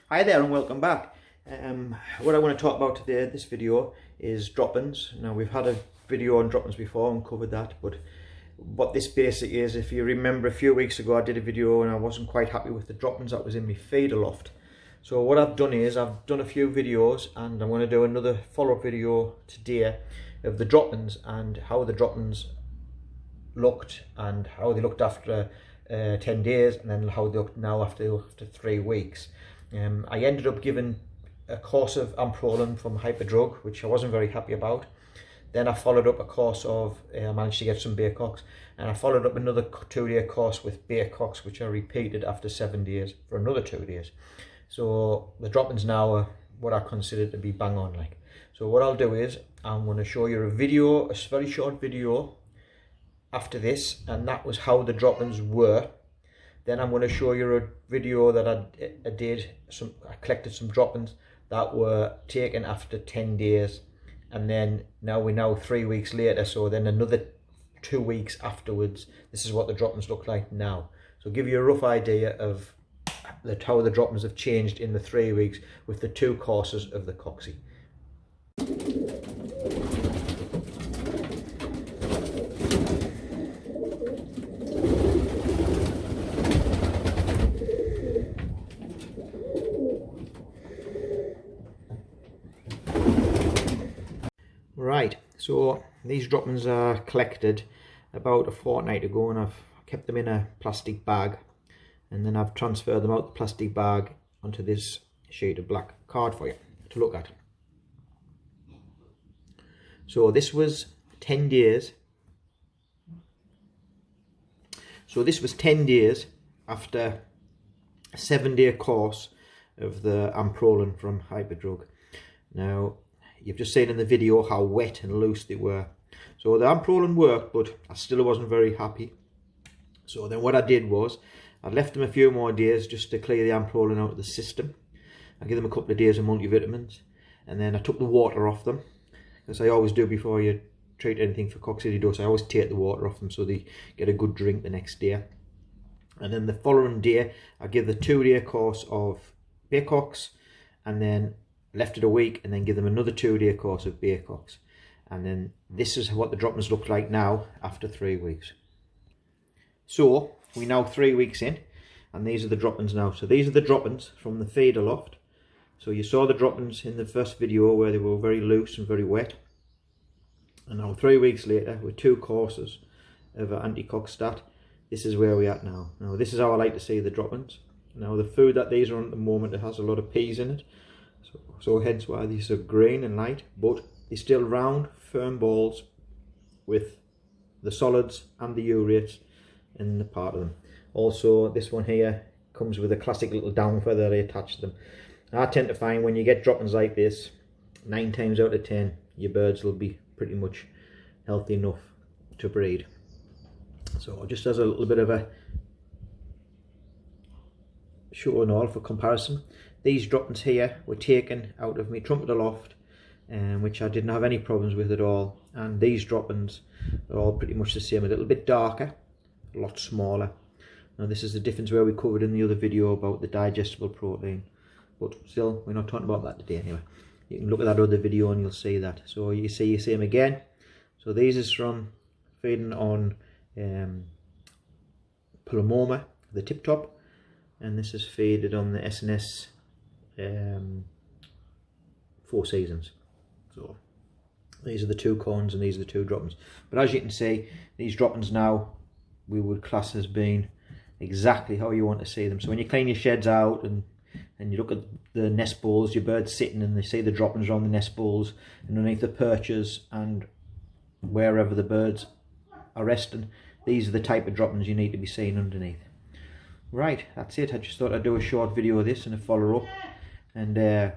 Hi there and welcome back. What I want to talk about today, this video, is drop-ins. Now, we've had a video on drop-ins before and covered that, but what this basically is, if you remember a few weeks ago I did a video and I wasn't quite happy with the drop-ins that was in my feeder loft. So what I've done is I've done a few videos and I'm going to do another follow-up video today of the drop-ins and how the drop-ins looked and how they looked after 10 days and then how they look now after 3 weeks. I ended up giving a course of amprolin from Hyperdrug, which I wasn't very happy about. Then I followed up a course of, I managed to get some Baycox, and I followed up another 2-day course with Baycox, which I repeated after 7 days for another 2 days. So the drop-ins now are what I consider to be bang on like. So what I'll do is I'm going to show you a video, a very short video after this, and that was how the drop-ins were. Then I'm going to show you a video that I did. I collected some drop-ins that were taken after 10 days, and then we're now 3 weeks later, so then another 2 weeks afterwards, this is what the drop-ins look like now. So give you a rough idea of how the drop-ins have changed in the 3 weeks with the 2 courses of the Coxie. Right, so these drop-ins are collected about a fortnight ago, and I've kept them in a plastic bag, and then I've transferred them out the plastic bag onto this sheet of black card for you to look at. So this was 10 days. So this was 10 days after a 7-day course of the amprolin from Hyperdrug. Now, you've just seen in the video how wet and loose they were. So the amprolin worked, but I still wasn't very happy. So then what I did was, I left them a few more days just to clear the amprolin out of the system. I give them a couple of days of multivitamins, and then I took the water off them, as I always do before you treat anything for coccidiose. I always take the water off them so they get a good drink the next day. And then the following day, I give the 2-day course of Baycox, and then left it a week, and then give them another 2-day course of Baycox. And then this is what the drop-ins look like now after 3 weeks. So we're now 3 weeks in, and these are the drop-ins now. So these are the drop-ins from the feeder loft. So you saw the drop-ins in the first video where they were very loose and very wet. And now 3 weeks later, with 2 courses of anti-coxstat, this is where we're at now. Now this is how I like to see the drop-ins. Now the food that these are on at the moment, it has a lot of peas in it. So hence why these are green and light, but they're still round, firm balls with the solids and the urates in the part of them. Also, this one here comes with a classic little down feather they attach to them. I tend to find when you get drop-ins like this, 9 times out of 10, your birds will be pretty much healthy enough to breed. So just as a little bit of a show and all for comparison, these drop-ins here were taken out of my trumpeter loft, which I didn't have any problems with at all. And these drop-ins are all pretty much the same, a little bit darker, a lot smaller. Now this is the difference where we covered in the other video about the digestible protein, but still we're not talking about that today anyway. You can look at that other video and you'll see that. So you see the same again. So these is from feeding on Palomoma, the tip top, and this is feeded on the SNS 4 seasons. So these are the 2 cones and these are the 2 drop-ins. But as you can see, these drop-ins now we would class as being exactly how you want to see them. So when you clean your sheds out and you look at the nest balls, your birds sitting and they see the drop-ins around the nest balls and underneath the perches and wherever the birds are resting, these are the type of drop-ins you need to be seeing underneath. Right, that's it. I just thought I'd do a short video of this and a follow-up, and we'll